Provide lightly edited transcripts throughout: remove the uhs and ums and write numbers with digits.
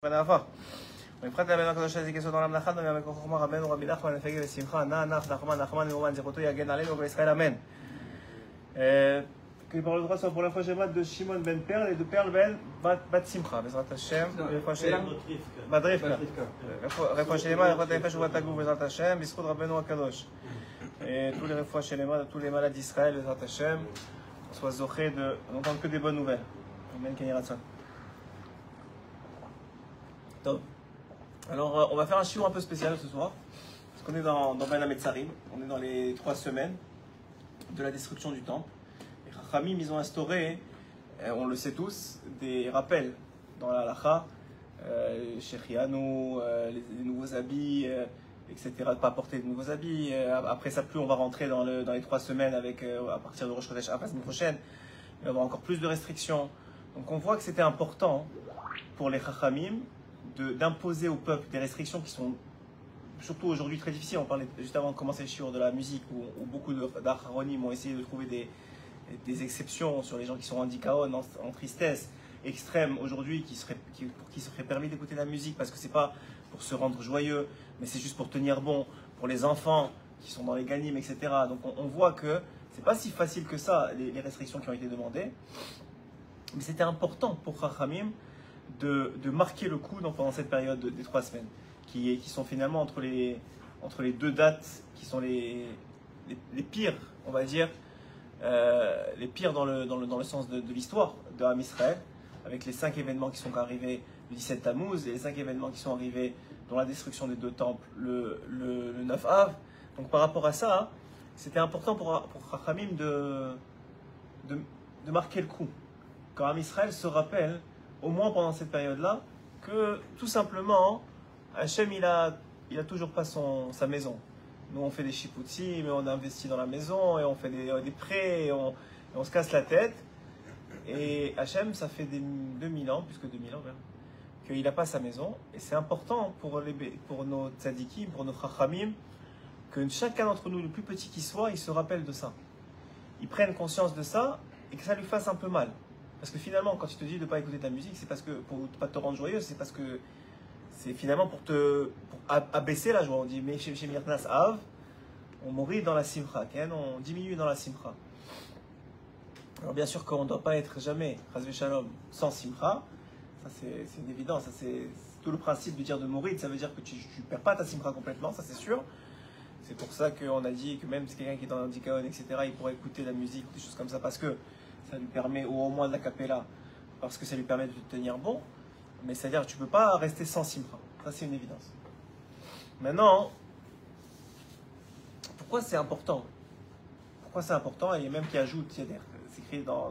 ובפרט לבן הקדוש הזה כסוד עולם נחת ומכוח חוכמה רבנו רבי נחמן נפגע ושמחה נח נחמן נחמן ומובן זכותו יגן עלינו ובישראל אמן. Que par le droit soit pour la fois Shabbat de Shimon ben Perl et de Perl ben Bat Simcha, Bezrat Hashem, Bat Rivka. Refoua Shelema, Refoua Nefesh Uvat Haguf, Bezrat Hashem, Bizchut Rabbeinu HaKadosh. Et tous les Refoua Shelema de tous les malades d'Israël, Bezrat Hashem, soient zochés de n'entendre que des bonnes nouvelles. Amen, Kenny Ratson. Top. Alors, on va faire un shiur un peu spécial ce soir, parce qu'on est dans Ben HaMetzarim, on est dans les 3 semaines de la destruction du temple. Les Chachamim, ils ont instauré, on le sait tous, des rappels dans la halacha, Shechianu, les nouveaux habits, etc., de ne pas porter de nouveaux habits. Après ça, plus on va rentrer dans les 3 semaines avec, à partir de Rosh Chodesh la semaine prochaine, il va y avoir encore plus de restrictions. Donc on voit que c'était important pour les Chachamim d'imposer au peuple des restrictions qui sont surtout aujourd'hui très difficiles. On parlait juste avant de commencer le shiur de la musique où beaucoup d'Acharonim ont essayé de trouver des exceptions sur les gens qui sont en dikaon, en tristesse extrême aujourd'hui, pour qui serait permis d'écouter la musique parce que c'est pas pour se rendre joyeux, mais c'est juste pour tenir bon, pour les enfants qui sont dans les ganim, etc. Donc on voit que c'est pas si facile que ça, les restrictions qui ont été demandées, mais c'était important pour Chachamim de marquer le coup pendant cette période des 3 semaines, qui sont finalement entre les 2 dates qui sont les pires, on va dire, les pires dans le sens de l'histoire de Ham Israël, avec les 5 événements qui sont arrivés le 17 Tammuz et les 5 événements qui sont arrivés dans la destruction des 2 temples le 9 Av. Donc par rapport à ça, c'était important pour Chachamim de marquer le coup. Quand Ham Israël se rappelle, au moins pendant cette période-là, que tout simplement, Hachem il a toujours pas sa maison. Nous on fait des shiputzim, mais on investit dans la maison, et on fait des prêts, et on se casse la tête. Et Hachem, ça fait 2000 ans, plus que 2000 ans même, qu'il n'a pas sa maison. Et c'est important pour nos tzadikim, pour nos chachamim, que chacun d'entre nous, le plus petit qu'il soit, il se rappelle de ça. Il prenne conscience de ça, et que ça lui fasse un peu mal. Parce que finalement, quand tu te dis de ne pas écouter ta musique, c'est parce que pour ne pas te rendre joyeux, c'est parce que c'est finalement pour abaisser la joie. On dit, mais chez Mirnas Av, on mourit dans la simcha, on diminue dans la simcha. Alors bien sûr qu'on ne doit pas être jamais, Chazvé Shalom, sans simcha. Ça c'est une évidence, ça c'est tout le principe de dire de mourir, ça veut dire que tu ne perds pas ta simcha complètement, ça c'est sûr. C'est pour ça qu'on a dit que même si quelqu'un qui est dans l'handikaon, etc., il pourrait écouter la musique ou des choses comme ça, parce que ça lui permet, ou au moins de la capella, parce que ça lui permet de te tenir bon. Mais c'est-à-dire que tu ne peux pas rester sans simcha. Ça, c'est une évidence. Maintenant, pourquoi c'est important? Pourquoi c'est important? Il y a même qui ajoute, c'est écrit dans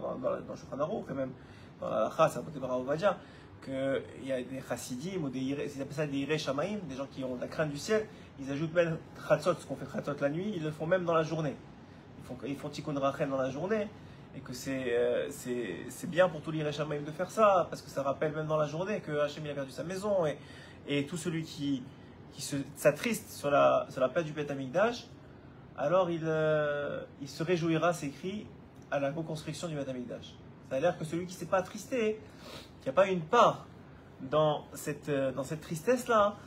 Shulchan Aruch, et même dans la Halacha, c'est apporté par Rav Ovadia, qu'il y a des chassidim, ou ils appellent ça des iré shamaim, des gens qui ont la crainte du ciel, ils ajoutent même chatzot, ce qu'on fait chatzot la nuit, ils le font même dans la journée. Ils font tikkun rachem dans la journée. Et que c'est bien pour tous les Réchamaïm de faire ça, parce que ça rappelle même dans la journée que Hachem a perdu sa maison, et tout celui qui s'attriste sur la place du Beth Amikdash, alors il se réjouira, c'est écrit, à la reconstruction du Beth Amikdash. Ça a l'air que celui qui ne s'est pas attristé, qui n'a pas une part dans cette tristesse-là,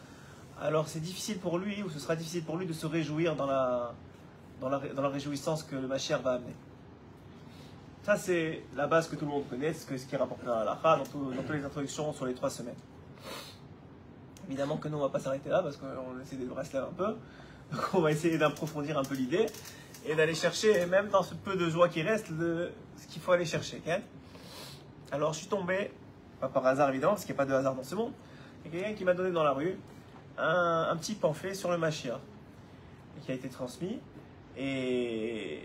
alors c'est difficile pour lui, ou ce sera difficile pour lui de se réjouir dans la réjouissance que le Mashiach va amener. Ça, c'est la base que tout le monde connaît, ce qui est rapporté dans la halacha, dans toutes les introductions sur les 3 semaines. Évidemment que nous, on ne va pas s'arrêter là, parce qu'on essaie de rester un peu. Donc, on va essayer d'approfondir un peu l'idée, et d'aller chercher, même dans ce peu de joie qui reste, ce qu'il faut aller chercher. Okay? Alors, je suis tombé, pas par hasard évidemment, parce qu'il n'y a pas de hasard dans ce monde, il y a quelqu'un qui m'a donné dans la rue un petit pamphlet sur le Mashiach, qui a été transmis, et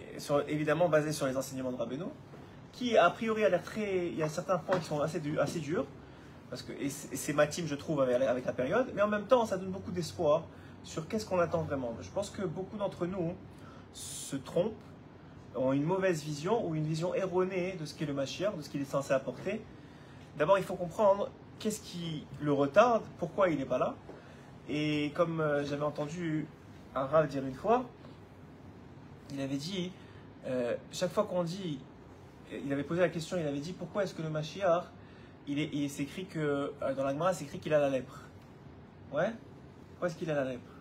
évidemment basé sur les enseignements de Rabbeinu, qui a priori a l'air il y a certains points qui sont assez durs, parce que c'est matim je trouve avec la période, mais en même temps ça donne beaucoup d'espoir sur qu'est-ce qu'on attend vraiment. Je pense que beaucoup d'entre nous se trompent, ont une mauvaise vision ou une vision erronée de ce qu'est le Mashiach, de ce qu'il est censé apporter. D'abord il faut comprendre qu'est-ce qui le retarde, pourquoi il n'est pas là, et comme j'avais entendu un Rav dire une fois, il avait dit, chaque fois qu'on dit, il avait posé la question, il avait dit pourquoi est-ce que le Mashiach il s'écrit que, dans la Gemara, c'est écrit qu'il a la lèpre. Ouais? Pourquoi est-ce qu'il a la lèpre?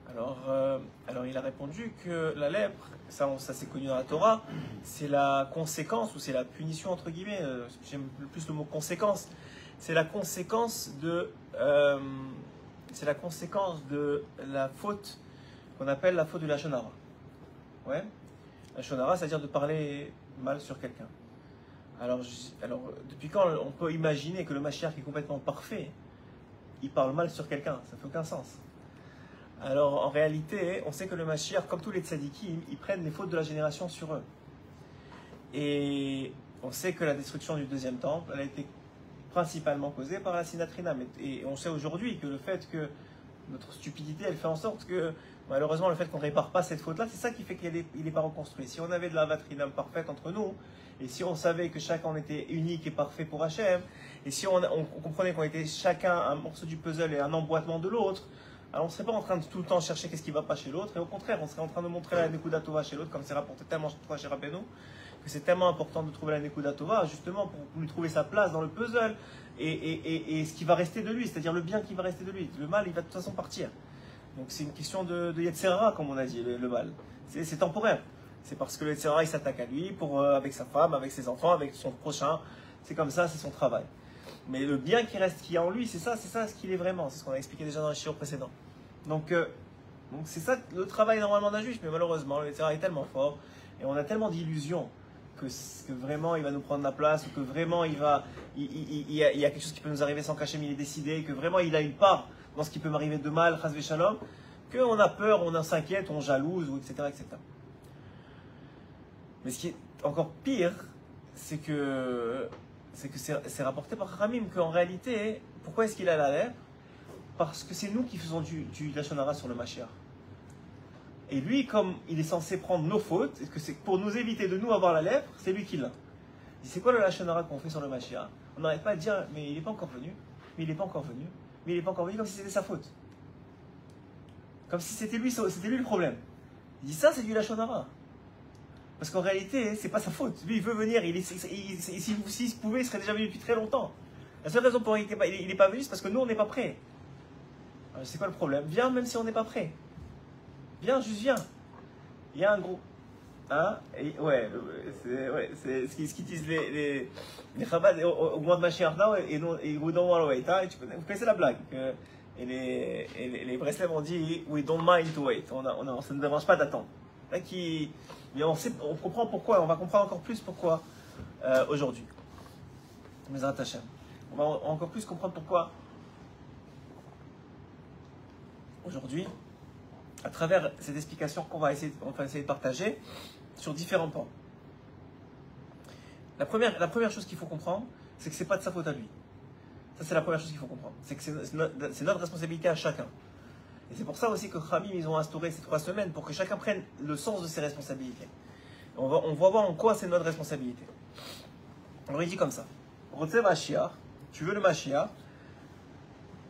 Alors il a répondu que la lèpre, ça c'est connu dans la Torah, c'est la conséquence, ou c'est la punition entre guillemets, j'aime plus le mot conséquence, c'est la conséquence de la faute qu'on appelle la faute de la shonara. Ouais? La shonara, c'est-à-dire de parler mal sur quelqu'un. Alors, depuis quand on peut imaginer que le Mashiach qui est complètement parfait, il parle mal sur quelqu'un? Ça fait aucun sens. Alors, en réalité, on sait que le Mashiach, comme tous les tzadikim, ils prennent les fautes de la génération sur eux. Et on sait que la destruction du deuxième temple, elle a été principalement causée par la sinatrina. Et on sait aujourd'hui que le fait que notre stupidité, elle fait en sorte que, malheureusement, le fait qu'on ne répare pas cette faute-là, c'est ça qui fait qu'il n'est pas reconstruit. Si on avait de la vatrinam parfaite entre nous, et si on savait que chacun était unique et parfait pour Hachem, et si on comprenait qu'on était chacun un morceau du puzzle et un emboîtement de l'autre, alors on ne serait pas en train de tout le temps chercher qu'est-ce qui ne va pas chez l'autre, et au contraire, on serait en train de montrer la Nekuda Tova chez l'autre, comme c'est rapporté tellement chez Rabbeinu, que c'est tellement important de trouver la Nekuda Tova, justement pour lui trouver sa place dans le puzzle, et ce qui va rester de lui, c'est-à-dire le bien qui va rester de lui. Le mal, il va de toute façon partir. Donc c'est une question de Yetzerara, comme on a dit, le mal. C'est temporaire. C'est parce que le Yetzerara, il s'attaque à lui, avec sa femme, avec ses enfants, avec son prochain. C'est comme ça, c'est son travail. Mais le bien qui reste, qui est en lui, c'est ça ce qu'il est vraiment. C'est ce qu'on a expliqué déjà dans les shiur précédents. Donc c'est ça le travail normalement d'un juge, mais malheureusement, le Yetzerara est tellement fort, et on a tellement d'illusions que vraiment il va nous prendre la place, ou que vraiment il y a quelque chose qui peut nous arriver sans qu'Hachem il est décidé, que vraiment il a une part dans ce qui peut m'arriver de mal, chas v'shalom, qu'on a peur, on s'inquiète, on jalouse, etc., etc. Mais ce qui est encore pire, c'est que c'est rapporté par Ramim qu'en réalité, pourquoi est-ce qu'il a la lèpre? Parce que c'est nous qui faisons du lashon hara sur le Mashiach. Et lui, comme il est censé prendre nos fautes, et que c'est pour nous éviter de nous avoir la lèpre, c'est lui qui l'a. C'est quoi le lashon hara qu'on fait sur le Mashiach? On n'arrête pas de dire, mais il n'est pas encore venu, mais il n'est pas encore venu, mais il n'est pas encore venu, comme si c'était sa faute. Comme si c'était lui le problème. Il dit ça, c'est du lashon hara. Parce qu'en réalité, c'est pas sa faute. Lui, il veut venir, s'il pouvait, il serait déjà venu depuis très longtemps. La seule raison pour laquelle il n'est pas venu, c'est parce que nous, on n'est pas prêts. C'est quoi le problème? Viens, même si on n'est pas prêt. Viens, juste viens. Il y a un gros. Hein? C'est ce qu'ils disent les Chabad au mois de Mashiach et we don't want to wait. Hein? Vous connaissez la blague? Et les Breslev ont dit we don't mind to wait. Ça ne dérange pas d'attendre. Mais on comprend pourquoi, on va comprendre encore plus pourquoi aujourd'hui. Mezrat Hashem. On va encore plus comprendre pourquoi aujourd'hui, à travers cette explication qu'on va essayer de partager sur différents points. La première chose qu'il faut comprendre, c'est que ce n'est pas de sa faute à lui. Ça, c'est la première chose qu'il faut comprendre. C'est que c'est notre responsabilité à chacun. Et c'est pour ça aussi que Khamim, ils ont instauré ces 3 semaines, pour que chacun prenne le sens de ses responsabilités. On va voir en quoi c'est notre responsabilité. Alors il dit comme ça. Rotse Mashiach, tu veux le Mashiach?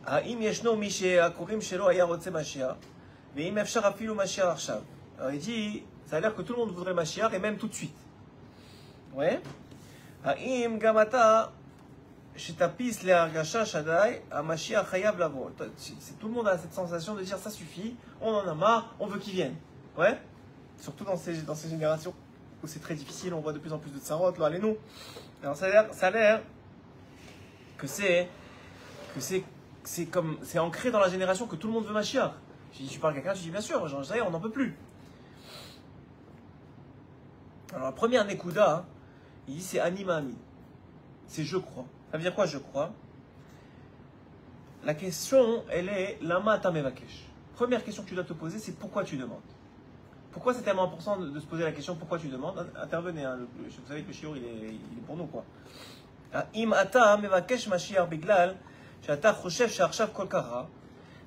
Ha'im yeshno mi she'akorim shelo haya rotse Mashiach, ve'im efshar afilu Mashiach arshav. Alors il dit, ça a l'air que tout le monde voudrait Mashiach, et même tout de suite. Ouais? Ha'im gamata shetapis le'argasha shadai ha'mashiach chayav lavo. Tout le monde a cette sensation de dire ça suffit, on en a marre, on veut qu'il vienne. Ouais? Surtout dans ces générations où c'est très difficile, on voit de plus en plus de tsarot, là, allez-nous. Alors ça a l'air que c'est ancré dans la génération que tout le monde veut Mashiach. Je dis, tu parles à quelqu'un, je dis bien sûr, ça y est, on n'en peut plus. Alors la première Nekuda, hein, il dit c'est Anima Ami. C'est je crois. Ça veut dire quoi je crois? La question, elle est Lama Tamevakesh. Première question que tu dois te poser, c'est pourquoi tu demandes. Pourquoi c'est tellement important de se poser la question pourquoi tu demandes? Intervenez, hein, vous savez que le shiur il est pour nous quoi.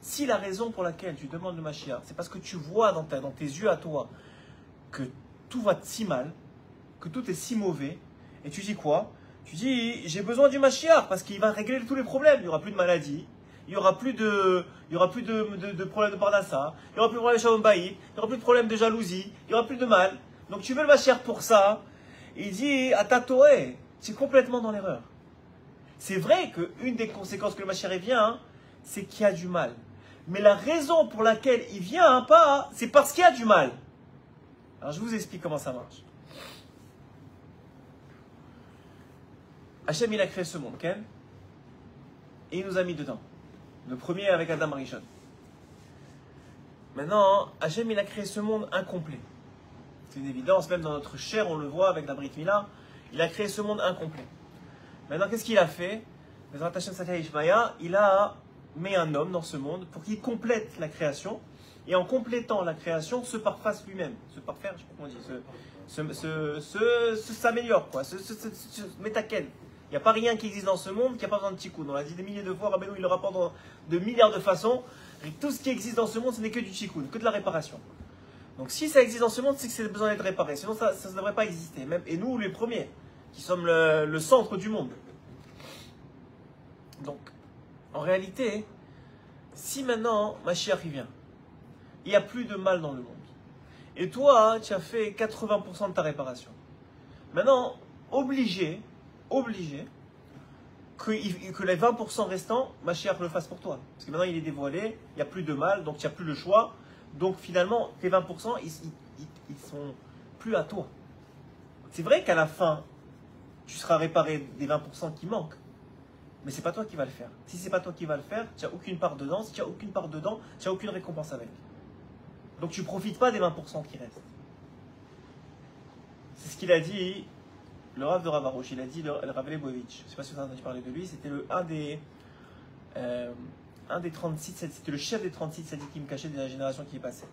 Si la raison pour laquelle tu demandes le Mashiach, c'est parce que tu vois dans tes yeux à toi que tout va si mal, que tout est si mauvais, et tu dis quoi? Tu dis j'ai besoin du Mashiach parce qu'il va régler tous les problèmes. Il n'y aura plus de maladies, il n'y aura plus de problèmes de Parnassa, il n'y aura plus de problèmes de Shalom Bayit, il n'y aura plus de problèmes de jalousie, il n'y aura plus de mal. Donc tu veux le Mashiach pour ça. Il dit à Tatoé, c'est complètement dans l'erreur. C'est vrai qu'une des conséquences que le Mashiach vient, hein, c'est qu'il y a du mal. Mais la raison pour laquelle il vient, hein, pas, c'est parce qu'il y a du mal. Alors je vous explique comment ça marche. Hachem, il a créé ce monde, Ken, et il nous a mis dedans. Le premier avec Adam Arishon. Maintenant, Hachem, il a créé ce monde incomplet. C'est une évidence, même dans notre chair, on le voit avec la Brit Mila. Il a créé ce monde incomplet. Maintenant, qu'est-ce qu'il a fait? Il a mis un homme dans ce monde pour qu'il complète la création. Et en complétant la création, se parfasse lui-même. Se parfaire, je sais pas comment on dit. S'améliore, quoi. Se métaken. Il n'y a pas rien qui existe dans ce monde qui n'a pas besoin de tikkun. On l'a dit des milliers de fois, Rabbeinu, il le rapporte de milliards de façons. Et tout ce qui existe dans ce monde, ce n'est que du tikkun, que de la réparation. Donc si ça existe dans ce monde, c'est que c'est besoin d'être réparé. Sinon, ça ne devrait pas exister. Même, et nous, les premiers, qui sommes le centre du monde. Donc, en réalité, si maintenant Mashiach vient, il n'y a plus de mal dans le monde. Et toi, tu as fait 80% de ta réparation. Maintenant, obligé que les 20% restants, Mashiach le fasse pour toi. Parce que maintenant, il est dévoilé, il n'y a plus de mal, donc tu n'as plus le choix. Donc finalement, tes 20%, ils sont plus à toi. C'est vrai qu'à la fin, tu seras réparé des 20% qui manquent. Mais ce n'est pas toi qui vas le faire. Si ce n'est pas toi qui vas le faire, tu n'as aucune part dedans. Si tu n'as aucune part dedans, tu n'as aucune récompense avec. Donc tu ne profites pas des 20% qui restent. C'est ce qu'il a dit, le Rav de Rav Arush. Il a dit le Rav Lebovitch. Je ne sais pas si vous avez entendu parler de lui. C'était un des 36, c'était le chef des 36 tzadikim cachés de la génération qui est passée.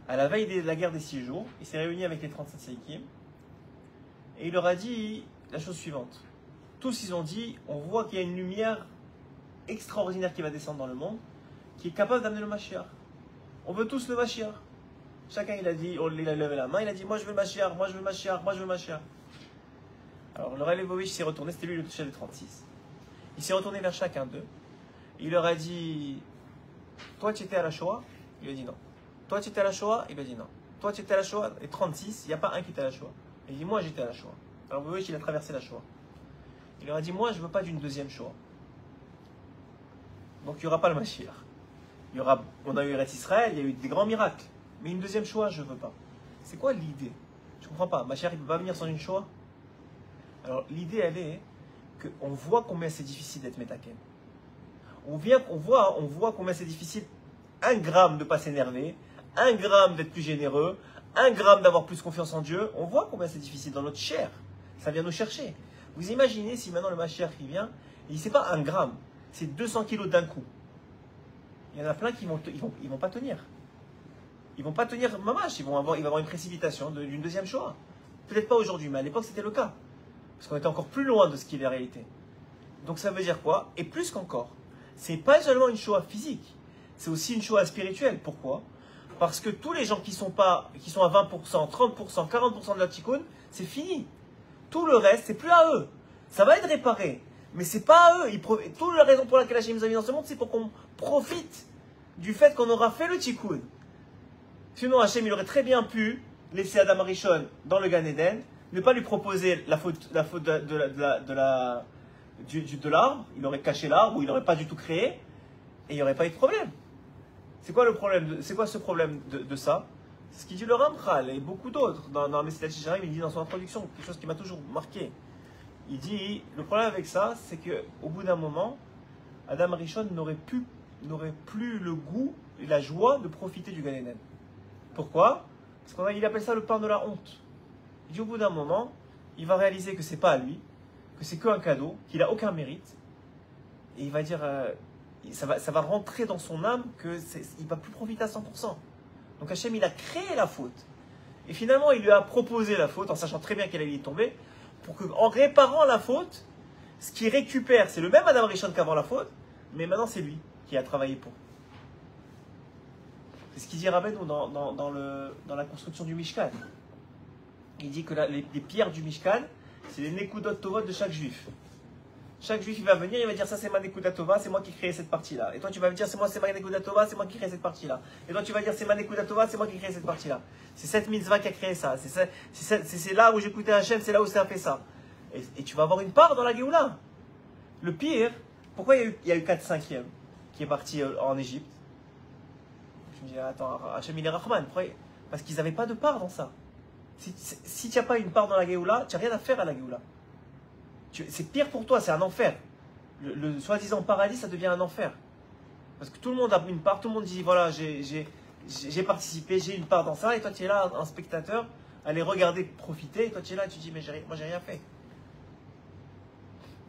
À la veille de la guerre des 6 jours, il s'est réuni avec les 37 tzadikim et il leur a dit la chose suivante. Tous ils ont dit, on voit qu'il y a une lumière extraordinaire qui va descendre dans le monde, qui est capable d'amener le Mashiach. On veut tous le Mashiach. Chacun il a dit, il a levé la main, il a dit moi je veux le Mashiach, moi je veux le Mashiach, moi je veux le Mashiach. Alors le Rav Lebovitch s'est retourné, c'était lui le chef des 36. Il s'est retourné vers chacun d'eux. Il leur a dit, toi tu étais à la Shoah? Il a dit non. Toi tu étais à la Shoah? Il a dit non. Toi tu étais à la Shoah? Et 36, il n'y a pas un qui était à la Shoah. Il dit moi j'étais à la Shoah. Alors vous voyez qu'il a traversé la Shoah. Il leur a dit moi je ne veux pas d'une deuxième Shoah. Donc il n'y aura pas le Mashiach. On a eu Eretz Israël, il y a eu des grands miracles. Mais une deuxième Shoah, je ne veux pas. C'est quoi l'idée? Je ne comprends pas. Mashiach, il ne peut pas venir sans une Shoah? Alors l'idée, elle est qu'on voit combien c'est difficile d'être métaken. On voit combien c'est difficile 1 gramme de ne pas s'énerver, 1 gramme d'être plus généreux, 1 gramme d'avoir plus confiance en Dieu. On voit combien c'est difficile dans notre chair. Ça vient nous chercher. Vous imaginez si maintenant le Mashiach il vient, et c'est pas 1 gramme, c'est 200 kilos d'un coup. Il y en a plein qui vont pas tenir. Ils vont pas tenir mamash, il va avoir une précipitation d'une deuxième Shoah. Peut-être pas aujourd'hui, mais à l'époque c'était le cas. Parce qu'on était encore plus loin de ce qui est la réalité. Donc ça veut dire quoi? Et plus qu'encore, c'est pas seulement une Shoah physique, c'est aussi une Shoah spirituelle. Pourquoi? Parce que tous les gens qui sont à 20%, 30%, 40% de la tikkun, c'est fini. Tout le reste, c'est plus à eux. Ça va être réparé, mais c'est pas à eux. Toute la raison pour laquelle Hachem nous a mis dans ce monde, c'est pour qu'on profite du fait qu'on aura fait le tikkun. Sinon, Hachem, il aurait très bien pu laisser Adam Arishon dans le Gan Eden, ne pas lui proposer la faute de l'arbre, il aurait caché l'arbre ou il n'aurait pas du tout créé, et il n'y aurait pas eu de problème. C'est quoi le problème? C'est quoi ce problème de ça? C'est ce qu'il dit le Ramchal et beaucoup d'autres. Dans Mesilat Yesharim, il dit dans son introduction quelque chose qui m'a toujours marqué. Il dit, le problème avec ça, c'est qu'au bout d'un moment, Adam Arishon n'aurait plus le goût et la joie de profiter du Gan Eden. Pourquoi? Parce qu'il appelle ça le pain de la honte. Il dit au bout d'un moment, il va réaliser que c'est pas à lui, que c'est qu'un cadeau, qu'il n'a aucun mérite. Et il va dire, ça va rentrer dans son âme qu'il ne va plus profiter à 100%. Donc Hachem, il a créé la faute. Et finalement, il lui a proposé la faute, en sachant très bien qu'elle allait y tomber, pour qu'en réparant la faute, ce qu'il récupère, c'est le même Adam Rishon qu'avant la faute, mais maintenant c'est lui qui a travaillé pour. C'est ce qu'il dit Rabbeinu dans la construction du Mishkan. Il dit que les pierres du Mishkan, c'est les Nekudot Tovot de chaque juif. Chaque juif, il va venir, il va dire ça c'est ma Nekuda Tova, c'est moi qui ai créé cette partie-là. Et toi tu vas me dire c'est ma Nekuda Tova, c'est moi qui ai créé cette partie-là. Et toi tu vas dire c'est ma Nekuda Tova, c'est moi qui ai créé cette partie-là. C'est cette mitzvah qui a créé ça. C'est là où j'écoutais Hachem, c'est là où ça a fait ça. et tu vas avoir une part dans la Géoula. Le pire, pourquoi il y a eu 4/5e qui est parti en Égypte? Je me dis, attends, Hachem il est Rahman. Pourquoi? Parce qu'ils n'avaient pas de part dans ça. Si tu n'as pas une part dans la Géoula, tu n'as rien à faire à la Géoula. C'est pire pour toi, c'est un enfer. Le soi-disant paradis, ça devient un enfer. Parce que tout le monde a une part, tout le monde dit, voilà, j'ai participé, j'ai une part dans ça, et toi tu es là, un spectateur, à les regarder profiter, et toi tu es là, tu dis, mais moi j'ai rien fait.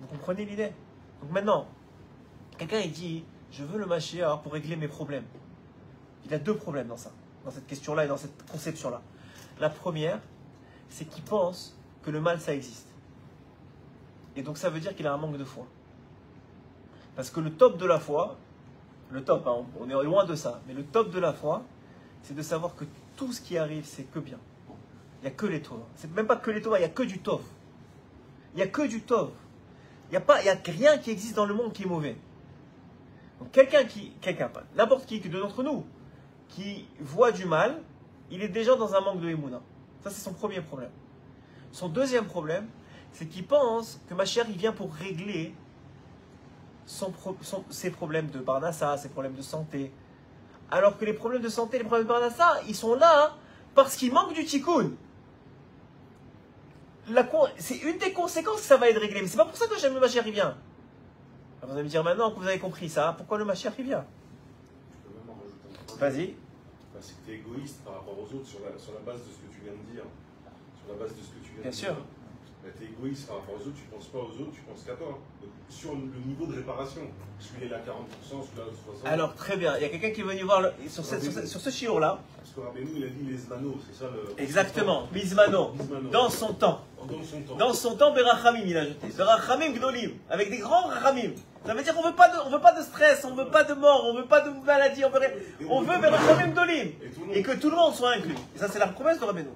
Vous comprenez l'idée? Donc maintenant, quelqu'un il dit, je veux le Mashiach pour régler mes problèmes. Il a deux problèmes dans ça, dans cette question-là et dans cette conception-là. La première, c'est qu'il pense que le mal ça existe. Et donc ça veut dire qu'il a un manque de foi. Parce que le top de la foi, le top, hein, on est loin de ça, mais le top de la foi, c'est de savoir que tout ce qui arrive, c'est que bien. Il n'y a que les tov. C'est même pas que les tov, il n'y a que du tov. Il n'y a que du tov. Il n'y a rien qui existe dans le monde qui est mauvais. Donc n'importe qui d'entre nous, qui voit du mal, il est déjà dans un manque de émouna. Ça, c'est son premier problème. Son deuxième problème, c'est qu'il pense que Mashiach, il vient pour régler ses problèmes de Parnassa, ses problèmes de santé. Alors que les problèmes de santé, les problèmes de Parnassa, ils sont là parce qu'il manque du tikkun. C'est une des conséquences que ça va être réglé. Mais c'est pas pour ça que j'aime le Mashiach, il vient. Alors vous allez me dire maintenant que vous avez compris ça, pourquoi le Mashiach, il vient? Je peux même en rajouter un point. Vas-y. C'est que tu es égoïste par rapport aux autres sur la base de ce que tu viens de dire. Sur la base de ce que tu viens Bien de sûr. dire. Tu es égoïste par rapport aux autres, tu ne penses pas aux autres, tu penses qu'à toi. Donc, sur le niveau de réparation, celui-là il est à 40%, celui-là à 60%. Alors très bien, il y a quelqu'un qui est venu voir sur ce chiot-là. Parce que Rabbeinu, il a dit les zmano, c'est ça le. Exactement, Mizmano. Dans son temps. Dans son temps, Berachamim, il a ajouté. Berachamim Gdolim, avec des grands Rachamim. Ça veut dire qu'on veut pas de stress, on veut pas de mort, on veut pas de maladie, on veut Berachamim Gdolim. Et que tout le monde soit inclus. Et ça, c'est la promesse de Rabbeinu.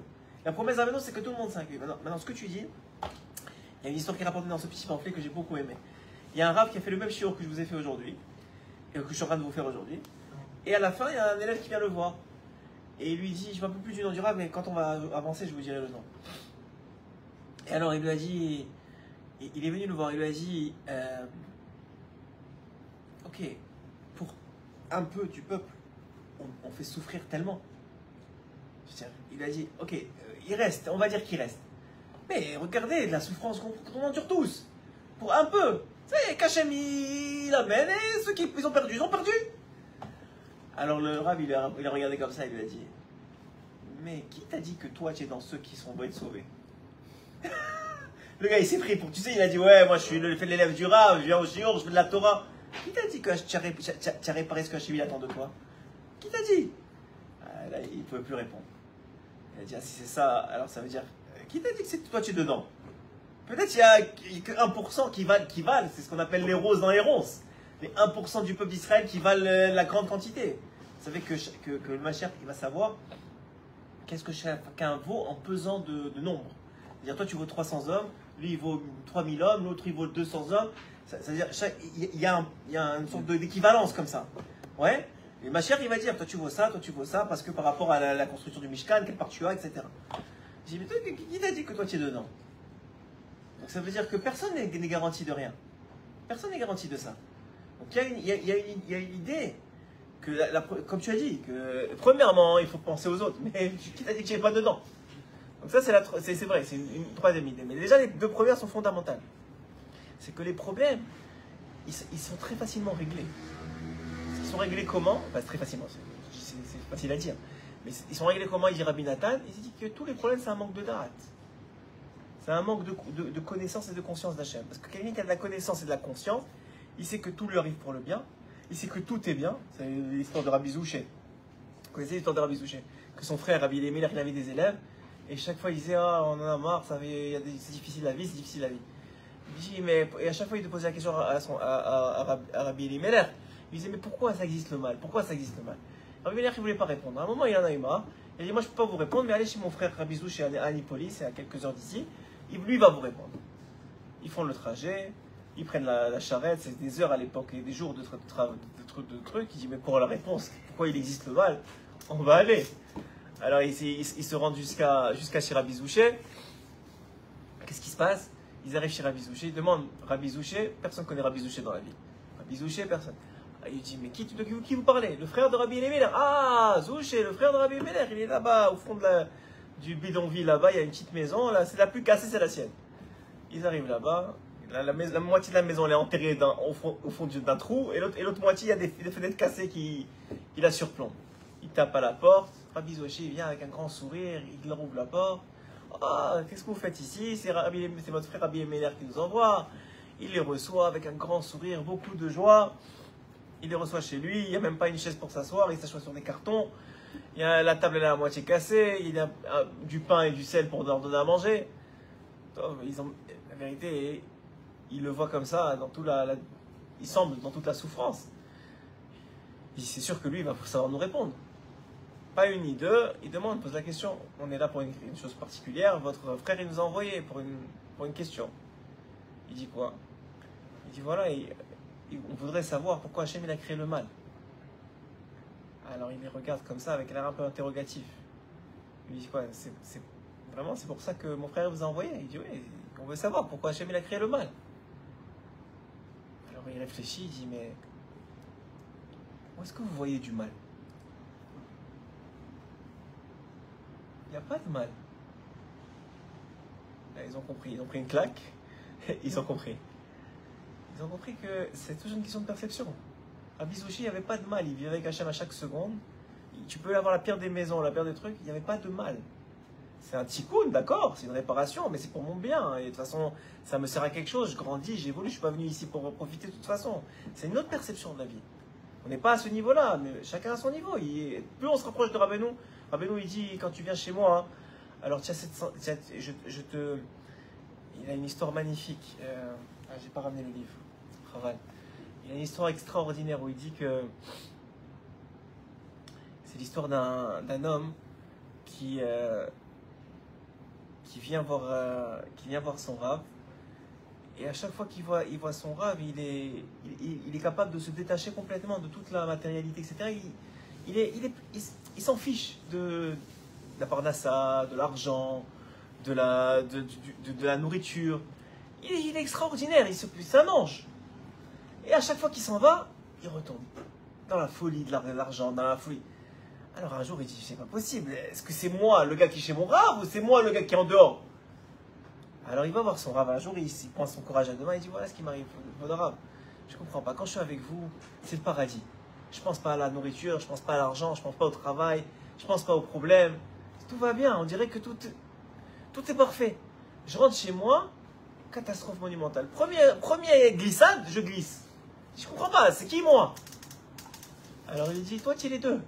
La promesse de Rabbeinu, c'est que tout le monde soit inclus. Maintenant, ce que tu dis, il y a une histoire qui est rapportée dans ce petit pamphlet que j'ai beaucoup aimé. Il y a un rave qui a fait le même shiur que je vous ai fait aujourd'hui, et que je suis en train de vous faire aujourd'hui. Et à la fin, il y a un élève qui vient le voir. Et il lui dit, je ne me rappelle plus du nom du rave, mais quand on va avancer, je vous dirai le nom. Et alors, il lui a dit, il est venu le voir, il lui a dit, ok, pour un peu du peuple, on fait souffrir tellement. Il a dit, ok, il reste, on va dire qu'il reste. Mais regardez, de la souffrance qu'on endure tous. Pour un peu. C'est qu'Hachem il amène et ceux qui ont perdu, ils ont perdu. Alors le Rav, il a regardé comme ça, il lui a dit, mais qui t'a dit que toi tu es dans ceux qui vont être sauvés? Le gars il s'est pris pour, tu sais, il a dit, ouais, moi je suis l'élève du Rav, je viens au shiur, je fais de la Torah. Qui t'a dit que tu as réparé ce que Hachem attend de toi? Qui t'a dit? Là, il ne pouvait plus répondre. Il a dit, ah, si c'est ça, alors ça veut dire, qui t'a dit que c'est toi tu es dedans? Peut-être qu'il y a que 1% qui valent, c'est ce qu'on appelle les roses dans les ronces. Les 1% du peuple d'Israël qui valent la grande quantité. Vous savez que le Mashiach, il va savoir qu'est-ce que chacun vaut en pesant de nombre. C'est-à-dire, toi tu vaux 300 hommes, lui il vaut 3000 hommes, l'autre il vaut 200 hommes. C'est-à-dire, il y a une sorte d'équivalence comme ça. Ouais. Et le Mashiach, il va dire, toi tu vaux ça, parce que par rapport à la construction du Mishkan, quelle part tu as, etc. J'ai dit, mais toi, qui t'a dit que toi tu es dedans? Donc ça veut dire que personne n'est garanti de rien. Personne n'est garanti de ça. Donc il y a une idée, que comme tu as dit, que premièrement, il faut penser aux autres, mais qui t'a dit que tu n'es pas dedans? Donc ça, c'est vrai, c'est une troisième idée. Mais déjà, les deux premières sont fondamentales. C'est que les problèmes, ils sont très facilement réglés. Ils sont réglés comment? Enfin, très facilement, c'est facile à dire. Mais ils sont réglés comment? Il dit Rabbi Nathan, il dit que tous les problèmes, c'est un manque de da'at. C'est un manque de connaissance et de conscience d'Hachem. Parce que quelqu'un qui a de la connaissance et de la conscience, il sait que tout lui arrive pour le bien, il sait que tout est bien. C'est l'histoire de Rabbi Zouché. Vous connaissez l'histoire de Rabbi Zouché? Que son frère, Rabbi Lémeler, il avait des élèves, et chaque fois il disait, ah, on en a marre, c'est difficile la vie, c'est difficile la vie. Il dit, et à chaque fois il te posait la question à Rabbi Lémeler. Il disait, mais pourquoi ça existe le mal? Pourquoi ça existe le mal? Rabbi Lémeler, il ne voulait pas répondre. À un moment, il en a eu marre. Il a dit, moi je ne peux pas vous répondre, mais allez chez mon frère Rabbi Zouché à Annipolis, c'est à quelques heures d'ici. Lui va vous répondre. Ils font le trajet, ils prennent la charrette, c'est des heures à l'époque et des jours de trucs. Il dit, mais pour la réponse, pourquoi il existe le mal? On va aller. Alors ils se rendent jusqu'à chez Rabbi Zouché. Qu'est-ce qui se passe? Ils arrivent chez Rabbi Zouché, ils demandent Rabbi Zouché, personne ne connaît Rabbi Zouché dans la vie. Rabbi Zouché, personne. Il dit, mais de qui vous parlez? Le frère de Rabbi Eliezer. Ah, Zouché, le frère de Rabbi Eliezer, il est là-bas, au fond du bidonville, là-bas, il y a une petite maison, là, c'est la plus cassée, c'est la sienne. Ils arrivent là-bas, la moitié de la maison, elle est enterrée au fond d'un trou, et l'autre moitié, il y a des fenêtres cassées qui la surplombent. Il tape à la porte, Rabbi Zouché, il vient avec un grand sourire, il leur ouvre la porte. Ah, qu'est-ce que vous faites ici? C'est votre frère Rabbi Eliezer qui nous envoie. Il les reçoit avec un grand sourire, beaucoup de joie. Il les reçoit chez lui, il n'y a même pas une chaise pour s'asseoir, il s'assoit sur des cartons. La table elle est à moitié cassée, il y a du pain et du sel pour leur donner à manger. La vérité, il le voit comme ça, il semble dans toute la souffrance. C'est sûr que lui, il va savoir nous répondre. Pas une ni deux, il demande, pose la question. On est là pour une chose particulière, votre frère il nous a envoyé pour une question. Il dit quoi? Il dit voilà, on voudrait savoir pourquoi Hachem il a créé le mal. Alors il les regarde comme ça avec l'air un peu interrogatif. Il dit quoi? C'est pour ça que mon frère vous a envoyé. Il dit oui, on veut savoir pourquoi Hachem il a créé le mal. Alors il réfléchit, il dit mais où est-ce que vous voyez du mal? Il n'y a pas de mal. Là, ils ont compris, ils ont pris une claque, ils ont compris. Ils ont compris que c'est toujours une question de perception. Rabbi Zouché, il n'y avait pas de mal, il vivait avec Hachem à chaque seconde. Tu peux avoir la pire des maisons, la pire des trucs, il n'y avait pas de mal. C'est un tikkun, d'accord, c'est une réparation, mais c'est pour mon bien. Et de toute façon, ça me sert à quelque chose, je grandis, j'évolue, je ne suis pas venu ici pour profiter de toute façon. C'est une autre perception de la vie. On n'est pas à ce niveau-là, mais chacun à son niveau. Plus on se rapproche de Rabbeinu, Rabbeinu il dit, quand tu viens chez moi, alors il a une histoire magnifique. J'ai pas ramené le livre. Chaval. Il y a une histoire extraordinaire où il dit que c'est l'histoire d'un homme qui vient voir son Rav. Et à chaque fois qu'il voit son Rav, il est capable de se détacher complètement de toute la matérialité, etc. Il s'en fiche de la parnassa, de l'argent, de la nourriture. Il est extraordinaire, c'est un ange. Et à chaque fois qu'il s'en va, il retombe dans la folie de l'argent, dans la folie. Alors un jour, il dit, c'est pas possible. Est-ce que c'est moi le gars qui est chez mon Rav ou c'est moi le gars qui est en dehors? Alors il va voir son Rav un jour, il prend son courage à deux mains, il dit, voilà ce qui m'arrive, mon Rav. Je comprends pas, quand je suis avec vous, c'est le paradis. Je pense pas à la nourriture, je pense pas à l'argent, je pense pas au travail, je pense pas aux problèmes. Tout va bien, on dirait que tout est parfait. Je rentre chez moi, catastrophe monumentale. Première glissade, je glisse. Je comprends pas, c'est qui moi? Alors il dit, toi tu es les deux.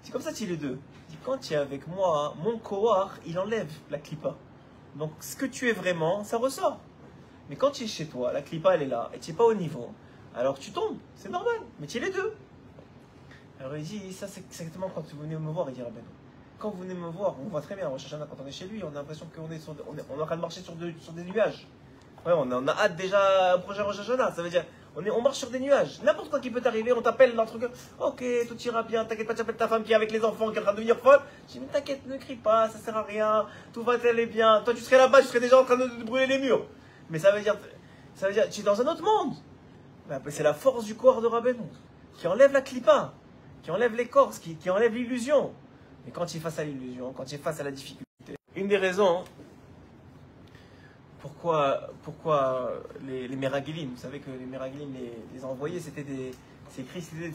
C'est comme ça tu es les deux. Il dit, quand tu es avec moi, mon kohar, il enlève la clipa. Donc ce que tu es vraiment, ça ressort. Mais quand tu es chez toi, la clipa elle est là, et tu n'es pas au niveau, alors tu tombes, c'est normal, mais tu es les deux. Alors il dit, ça c'est exactement quand vous venez me voir, il dit Rabbeinu. Quand vous venez me voir, on voit très bien, Rosh Hashanah, quand on est chez lui, on a l'impression qu'on est en train de marcher sur des nuages. Ouais, on a hâte déjà au prochain Rosh Hashanah, ça veut dire, on marche sur des nuages. N'importe quoi qui peut t'arriver, on t'appelle dans le truc, ok, tout ira bien, t'inquiète pas, tu appelles ta femme qui est avec les enfants, qui est en train de devenir folle. Je dis, mais t'inquiète, ne crie pas, ça sert à rien, tout va aller bien. Toi tu serais là-bas, tu serais déjà en train de brûler les murs. Mais ça veut dire, tu es dans un autre monde. C'est la force du corps de Rabbeinu, qui enlève la clipa, qui enlève l'écorce, qui enlève l'illusion. Mais quand il est face à l'illusion, quand il est face à la difficulté, une des raisons pourquoi les Meragilim, vous savez que les Meragilim, les envoyés, c'était des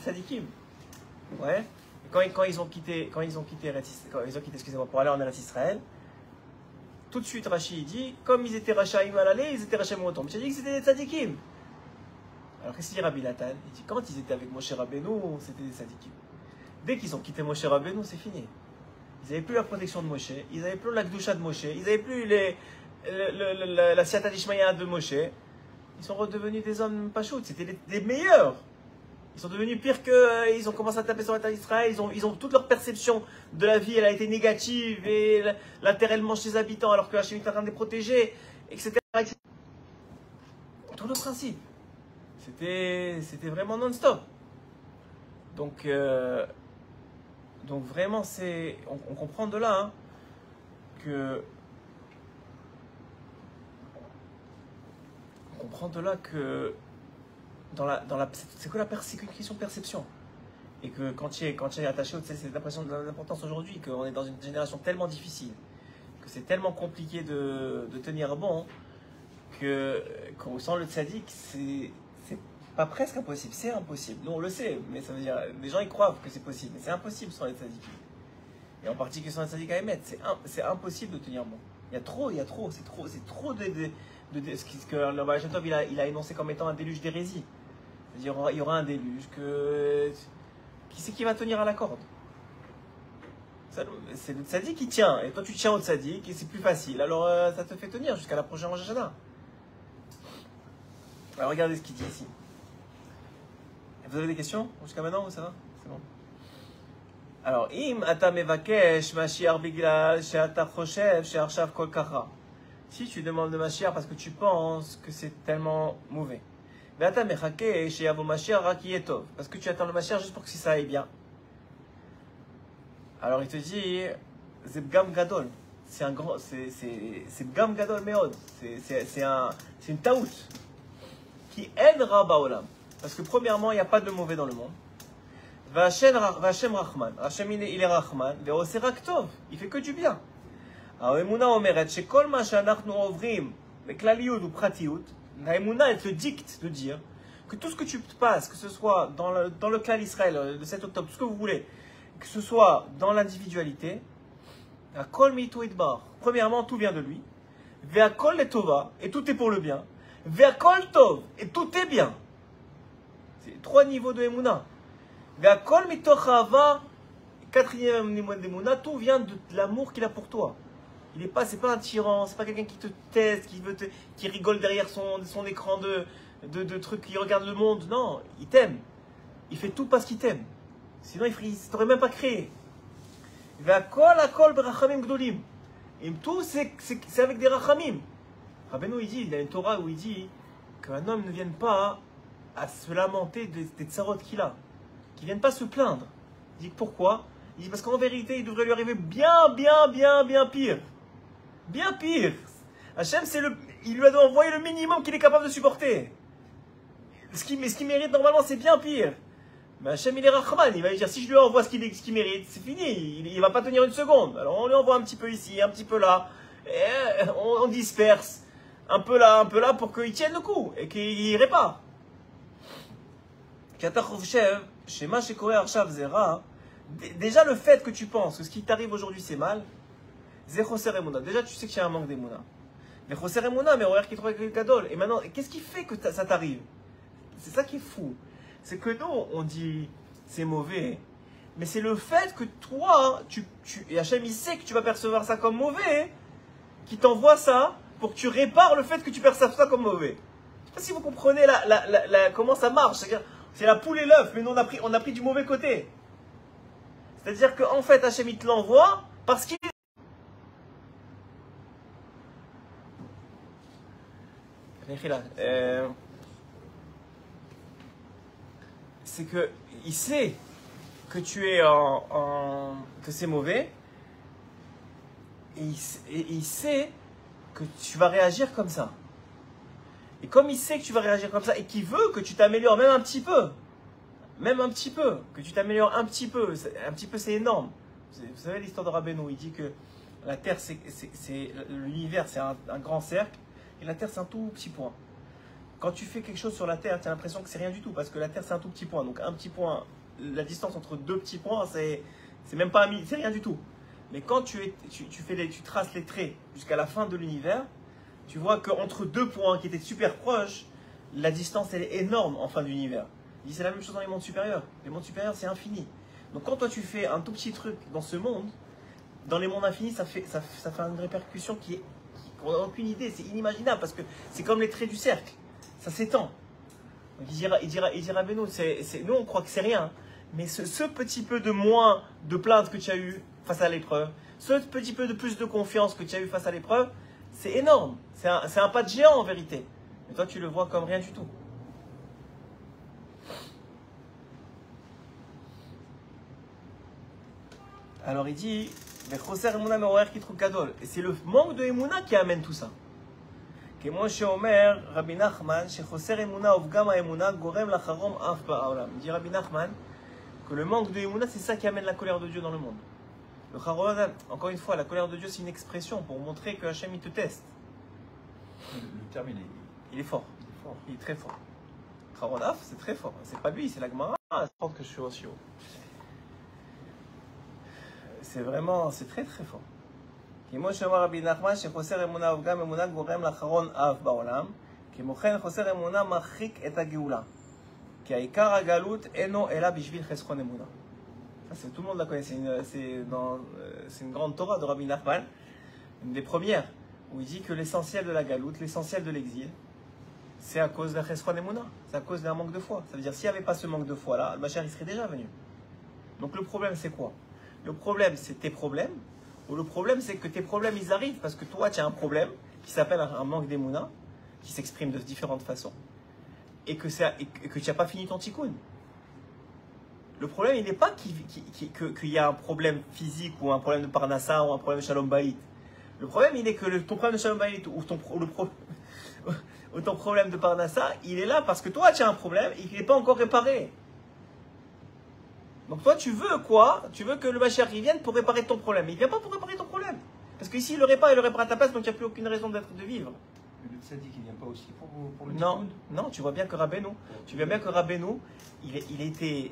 tzadikim. Ouais. Et quand ils ont quitté, excusez-moi, pour aller en Eretz Israël, tout de suite Rashi dit, comme ils étaient Rachaïm à l'aller, ils étaient Rachaïm au retour. Mais j'ai dit que c'était des tzadikim. Alors qu'est-ce qu'il dit Rabbi Natan? Il dit, quand ils étaient avec Moshe Rabbeinu, c'était des tzadikim. Dès qu'ils ont quitté Moshe Rabbeinu, c'est fini. Ils n'avaient plus la protection de Moshe, ils n'avaient plus la Gdusha de Moshe, ils n'avaient plus la Siyata d'Ishmaïa de Moshe. Ils sont redevenus des hommes pachout, c'était des meilleurs. Ils sont devenus pires que... ils ont commencé à taper sur l'État d'Israël, ils ont toute leur perception de la vie, elle a été négative, et la terre elle mange ses habitants alors que Hachem est en train de les protéger, etc. Tout le principe. C'était vraiment non-stop. Donc vraiment, on comprend de là hein, que comprend de là que c'est que c'est qu'une question de perception. Et que quand tu es attaché au tzadik, c'est l'importance aujourd'hui, qu'on est dans une génération tellement difficile, que c'est tellement compliqué de tenir bon, que sans le tzadik, c'est pas presque impossible, c'est impossible. Nous on le sait, mais ça veut dire, les gens ils croient que c'est possible, mais c'est impossible sans les tzadikim. Et en particulier sans les tzadik à émettre, c'est impossible de tenir bon. C'est trop de ce que le Baal Shem Tov il a énoncé comme étant un déluge d'hérésie. C'est-à-dire il y aura un déluge qui c'est qui va tenir à la corde? C'est le tzaddik qui tient, et toi tu tiens au tzaddik et c'est plus facile. Alors ça te fait tenir jusqu'à la prochaine Rosh Hashanah. Alors regardez ce qu'il dit ici. Vous avez des questions jusqu'à maintenant ou ça va? C'est bon. Alors, im ata mevakesh Mashiach biglal she'ata choshev she'arshav kol kacha. Si tu demandes de Mashiach parce que tu penses que c'est tellement mauvais. Ve'ata mechake she'yavo Mashiach rak yeh tov. Parce que tu attends le Mashiach juste pour que ça aille bien. Alors il te dit, c'est bgam gadol. C'est bgam gadol meod. C'est une taout qui aidera baolam. Parce que premièrement, il n'y a pas de mauvais dans le monde. V'Hashem Rahman. Hashem il est Rahman. Ve'oseh rak tov. Il fait que du bien. Ha'emuna omeret shekol ma she'anachnu ovrim beklaliut ou pratiut. Ha'emuna elle te dicte de dire que tout ce que tu passes, que ce soit dans le clan Israël, le 7 octobre, tout ce que vous voulez, que ce soit dans l'individualité, Hakol mitu idbar. Premièrement, tout vient de lui. Ve'akol letova, et tout est pour le bien. Ve'akol tov, et tout est bien. C'est 3 niveaux de Emouna. Ve'akol mitoch ha'ava, 4e niveau de Emouna, tout vient de l'amour qu'il a pour toi. C'est pas un tyran, c'est pas quelqu'un qui te teste, qui rigole derrière son écran de trucs, qui regarde le monde. Non, il t'aime. Il fait tout parce qu'il t'aime. Sinon, il ne t'aurait même pas créé. Et tout, c'est avec des rachamim. Rabbeinu, il y a une Torah où il dit qu'un homme ne vienne pas à se lamenter des tsarot qu'il a. Qu'il ne vienne pas se plaindre. Il dit pourquoi? Il dit parce qu'en vérité, il devrait lui arriver bien pire. Bien pire. Hachem, il lui a envoyé le minimum qu'il est capable de supporter. Ce qu'il mérite normalement, c'est bien pire. Mais Hachem, il est Rahman, il va lui dire si je lui envoie ce qu'il mérite, c'est fini, il ne va pas tenir une seconde. Alors on lui envoie un petit peu ici, un petit peu là, et on disperse un peu là pour qu'il tienne le coup et qu'il répare. Déjà le fait que tu penses que ce qui t'arrive aujourd'hui c'est mal, déjà tu sais qu'il y a un manque d'émouna. Mais choser émouna, mais horaire qui trouve gadol. Et maintenant, qu'est-ce qui fait que ça t'arrive? C'est ça qui est fou. C'est que nous, on dit c'est mauvais, mais c'est le fait que toi, et Hachem il sait que tu vas percevoir ça comme mauvais, qui t'envoie ça pour que tu répares le fait que tu perçoives ça comme mauvais. Je ne sais pas si vous comprenez comment ça marche. C'est la poule et l'œuf, mais nous on a pris du mauvais côté. C'est-à-dire qu'en fait Hachem il te l'envoie parce qu'il c'est que il sait que tu es que c'est mauvais et il sait que tu vas réagir comme ça. Et comme il sait que tu vas réagir comme ça et qu'il veut que tu t'améliores même un petit peu, que tu t'améliores un petit peu c'est énorme. Vous savez l'histoire de Rabbeinu, il dit que la Terre l'univers c'est un grand cercle et la Terre c'est un tout petit point. Quand tu fais quelque chose sur la Terre, tu as l'impression que c'est rien du tout, parce que la Terre c'est un tout petit point. Donc un petit point, la distance entre 2 petits points, c'est même pas c'est rien du tout. Mais quand tu traces les traits jusqu'à la fin de l'univers, tu vois qu'entre 2 points qui étaient super proches, la distance elle est énorme en fin de l'univers. Il dit c'est la même chose dans les mondes supérieurs. Les mondes supérieurs c'est infini. Donc quand toi tu fais un tout petit truc dans ce monde, dans les mondes infinis, ça fait une répercussion on n'a aucune idée, c'est inimaginable, parce que c'est comme les traits du cercle. Ça s'étend. Donc il dira Beno, nous on croit que c'est rien, mais ce petit peu de moins de plainte que tu as eu face à l'épreuve, ce petit peu de plus de confiance que tu as eu face à l'épreuve, c'est énorme. C'est un pas de géant en vérité. Mais toi tu le vois comme rien du tout. Alors il dit, et c'est le manque de Emouna qui amène tout ça. כמו שאומר רבי נחמן, שחוסר אמונה ופגם האמונה גורם לחרום אף בעולם. Il dit Rabbi Nachman que le manque de émouna, c'est ça qui amène la colère de Dieu dans le monde. Le charon, encore une fois, la colère de Dieu, c'est une expression pour montrer que Hachem, il te teste. Le terme, il est fort. Il est très fort. Charonaf, c'est très fort. C'est pas lui, c'est la Gemara. Je pense que je suis aussi haut. C'est vraiment, c'est très très fort. כמו שאמר רבי נחמן שחוסר אמונה ופגם אמונה גורם לאחרון אף בעולם, כמו כן חוסר אמונה מרחיק את הגאולה. כי העיקר הגלות אינו אלא בשביל חסרון אמונה. Tout le monde la connaît, c'est une grande Torah de Rabbi Nachman, une des premières, où il dit que l'essentiel de la galoute, l'essentiel de l'exil, c'est à cause de la chesron emuna, c'est à cause d'un manque de foi. Ça veut dire s'il n'y avait pas ce manque de foi-là, le Mashiach il serait déjà venu. Donc le problème c'est quoi? Le problème c'est tes problèmes, ou le problème c'est que tes problèmes ils arrivent parce que toi tu as un problème qui s'appelle un manque d'emuna, qui s'exprime de différentes façons, et que tu n'as pas fini ton tikkun. Le problème, il n'est pas qu'il y a un problème physique ou un problème de parnassa ou un problème de shalom bayit. Le problème, il est que ton problème de shalom bayit ou ton problème de parnassa, il est là parce que toi, tu as un problème et qu'il n'est pas encore réparé. Donc toi, tu veux quoi? Tu veux que le Mashiach il vienne pour réparer ton problème. Mais il ne vient pas pour réparer ton problème. Parce qu'ici, il le répare à ta place, donc il n'y a plus aucune raison de vivre. Le tzaddik, il ne vient pas aussi pour le non, non, tu vois bien que Rabbeinu,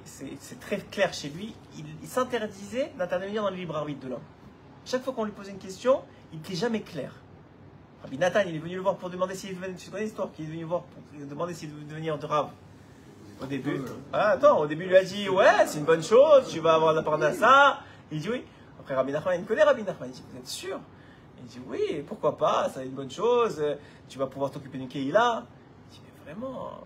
c'est très clair chez lui, il s'interdisait d'intervenir dans le libre arbitre de l'homme. Chaque fois qu'on lui posait une question, il n'était jamais clair. Rabbi Nathan, il est venu le voir pour demander s'il venait, tu connais l'histoire, qu'il est venu voir pour demander s'il devait devenir de Rav. Au début, au début il lui a dit, ouais, c'est une bonne chose, tu vas avoir la part de ça. Il dit oui. Après Rabbi Nachman, il connaît Rabbi Nachman, il dit, vous êtes sûr? Il dit oui, pourquoi pas, c'est une bonne chose, tu vas pouvoir t'occuper d'une Keïla. Il dit mais vraiment,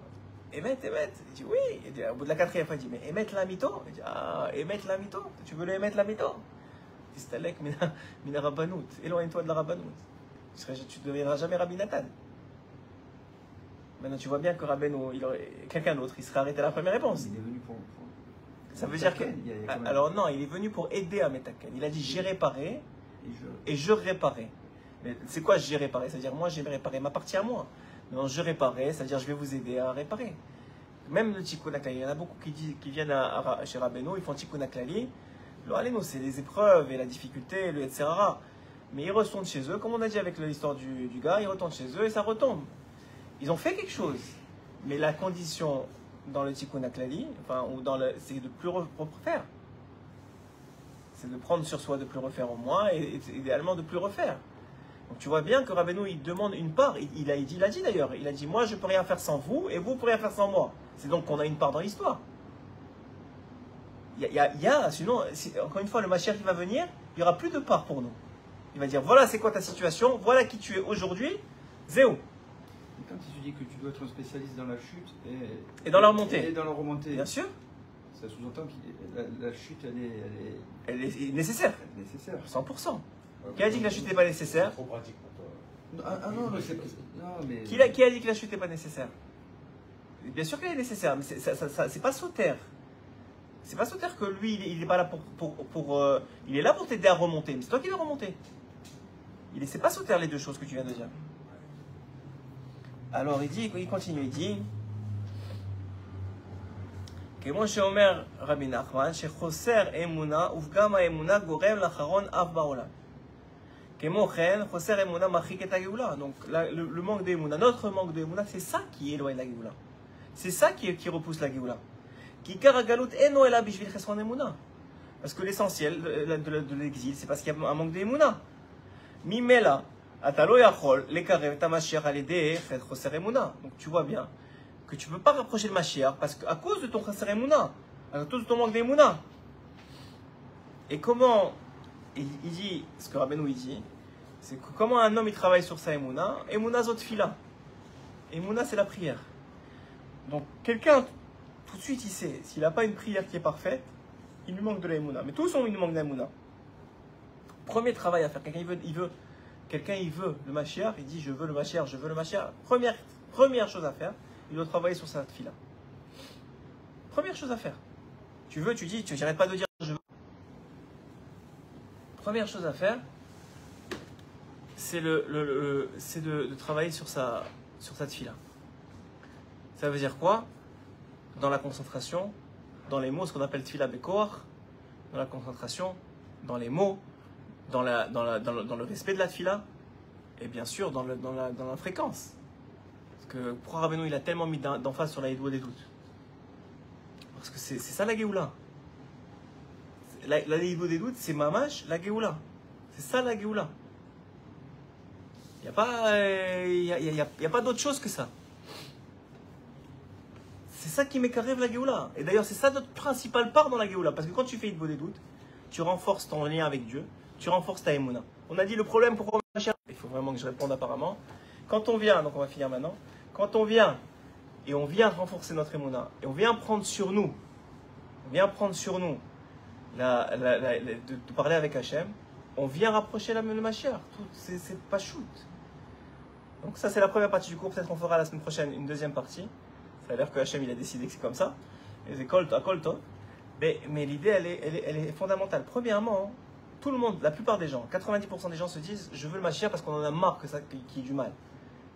émettre. Il dit oui. Il dit, au bout de la 4e fois, il dit mais émettre la mito. Il dit ah, émettre la mito, tu veux le émettre la mito? Il dit Stalek mina rabbanout, éloigne-toi de la rabbanout. Tu ne deviendras jamais Rabbi Nathan. Maintenant tu vois bien que Rabbeinu, quelqu'un d'autre, il serait arrêté à la première réponse. Il est venu pour ça veut dire que. Alors non, il est venu pour aider à Metaken. Il a dit j'ai réparé. Et je réparais. Mais c'est quoi j'ai réparé? C'est-à-dire moi j'ai réparé ma partie à moi. Non, je réparais, c'est-à-dire je vais vous aider à réparer. Même le tikkun haklali, il y en a beaucoup qui viennent chez Rabbeinu, ils font tikkun haklali. Allez-nous, c'est les épreuves et la difficulté, le etc. Mais ils retournent chez eux, comme on a dit avec l'histoire du gars, ils retournent chez eux et ça retombe. Ils ont fait quelque chose. Mais la condition dans le tikkun haklali, c'est de plus refaire. C'est de prendre sur soi de plus refaire au moins et idéalement de plus refaire. Donc tu vois bien que Rabbeinu il demande une part, il a dit d'ailleurs, il a dit moi je peux rien faire sans vous et vous ne pouvez rien faire sans moi. C'est donc qu'on a une part dans l'histoire. Sinon, encore une fois le Mashiach qui va venir, il n'y aura plus de part pour nous. Il va dire voilà c'est quoi ta situation, voilà qui tu es aujourd'hui, Zéo. Et quand tu dis que tu dois être un spécialiste dans la chute et dans la remontée. Et dans la remontée. Bien sûr. Ça sous-entend que la chute, elle est nécessaire. 100%. Qui a dit que la chute n'est pas nécessaire? C'est trop pratique pour toi. Non, mais c'est... mais... Qui a dit que la chute n'est pas nécessaire? Bien sûr qu'elle est nécessaire, mais c'est pas sauter. C'est pas sauter que lui, il n'est pas là il est là pour t'aider à remonter. Mais c'est toi qui dois remonter. C'est pas sauter les deux choses que tu viens de dire. Alors il continue, il dit... כמו שאומר רבי נחמן, שחוסר אמונה ופגם האמונה גורם לאחרון אף בעולם. כמו כן, חוסר אמונה מרחיק את הגאולה. Donc le manque d'émouna, notre manque d'émouna, c'est ça qui éloigne la géoula. C'est ça qui repousse la géoula. כי עיקר הגלות אינו אלא בשביל חסרון אמונה. Parce que l'essentiel de l'exil, c'est parce qu'il y a un manque d'émouna. ממילא, אתה לא יכול לקרב את המשיח על ידי חוסר אמונה. Donc tu vois bien que tu ne peux pas rapprocher le Mashiach parce qu'à cause de ton chasser Emouna, à cause de ton manque d'Emouna. Et comment, il dit, ce que Rabbeinu il dit, c'est que comment un homme il travaille sur sa Emouna, Emouna zot fila. Emouna c'est la prière. Donc quelqu'un, tout de suite il sait, s'il n'a pas une prière qui est parfaite, il lui manque de la Emouna. Mais tous il lui manque d'Emouna. Premier travail à faire, quelqu'un il veut le Mashiach, il dit je veux le Mashiach. Première chose à faire, il doit travailler sur sa fila. Première chose à faire. Tu dis, tu n'arrêtes pas de dire je veux. Première chose à faire, c'est de travailler sur sa tefila. Ça veut dire quoi? Dans la concentration, dans les mots, ce qu'on appelle tefila bekoach, dans la concentration, dans les mots, dans le respect de la tefila, et bien sûr dans la fréquence. Parce que pourquoi Rabbeinu il a tellement mis d'emphase sur la Hidoua des doutes? Parce que c'est ça la Géoula. La Hidoua des doutes, c'est mamash la Géoula. C'est ça la Géoula. Il n'y a pas d'autre chose que ça. C'est ça qui m'écarrève la Géoula. Et d'ailleurs, c'est ça notre principale part dans la Géoula. Parce que quand tu fais Hidoua des doutes, tu renforces ton lien avec Dieu, tu renforces ta émouna. On a dit le problème, pourquoi on cherche. Il faut vraiment que je réponde apparemment. Quand on vient, donc on va finir maintenant, quand on vient et on vient renforcer notre émouna, et on vient prendre sur nous, de parler avec Hachem, on vient rapprocher le Mashiach. C'est pas shoot. Donc ça c'est la première partie du cours, peut-être qu'on fera la semaine prochaine une deuxième partie. Ça a l'air que Hachem il a décidé que c'est comme ça. Et c'est kolto. Mais l'idée elle est fondamentale. Premièrement, tout le monde, la plupart des gens, 90% des gens se disent je veux le Mashiach parce qu'on en a marre que ça qu'il y ait du mal.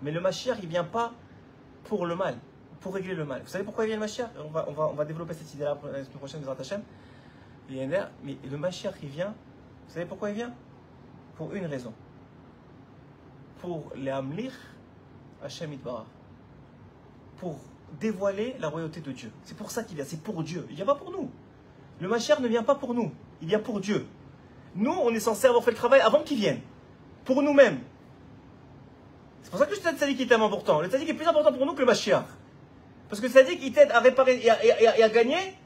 Mais le Mashiach il vient pas pour le mal, pour régler le mal. Vous savez pourquoi il vient le Mashiach? On va développer cette idée-là la semaine prochaine, Bezrat Hachem. Mais le Mashiach il vient, vous savez pourquoi il vient? Pour une raison. Pour les Amlir Hachem Itbarach. Pour dévoiler la royauté de Dieu. C'est pour ça qu'il vient, c'est pour Dieu. Il ne vient pas pour nous. Le Mashiach ne vient pas pour nous, il vient pour Dieu. Nous, on est censé avoir fait le travail avant qu'il vienne. Pour nous-mêmes. C'est pour ça que le tzaddik est tellement important. Le tzaddik est plus important pour nous que le Mashiach. Parce que le tzaddik, il t'aide à réparer et à gagner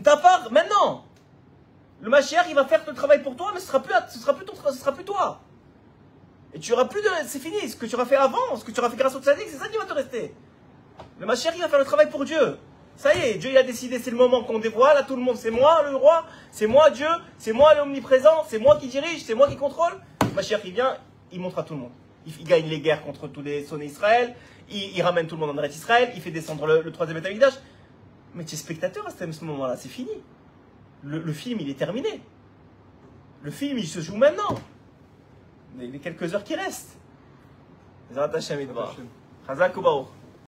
ta part maintenant. Le Mashiach, il va faire le travail pour toi, mais ce sera plus toi. Et tu auras plus de... C'est fini. Ce que tu auras fait avant, ce que tu auras fait grâce au tzaddik, c'est ça qui va te rester. Le Mashiach, il va faire le travail pour Dieu. Ça y est, Dieu il a décidé, c'est le moment qu'on dévoile à tout le monde. C'est moi le roi, c'est moi Dieu, c'est moi l'omniprésent, c'est moi qui dirige, c'est moi qui contrôle. Le Mashiach, il vient, il montre à tout le monde. Il gagne les guerres contre tous les sonnés Israël, il ramène tout le monde en Eretz Israël, il fait descendre le troisième Beth Amikdash. Mais tu es spectateur à ce moment-là, c'est fini. Le film, il est terminé. Le film, il se joue maintenant. Les quelques heures qui restent. Bezrat Hachem Yitbarach. Chazak u'baruch.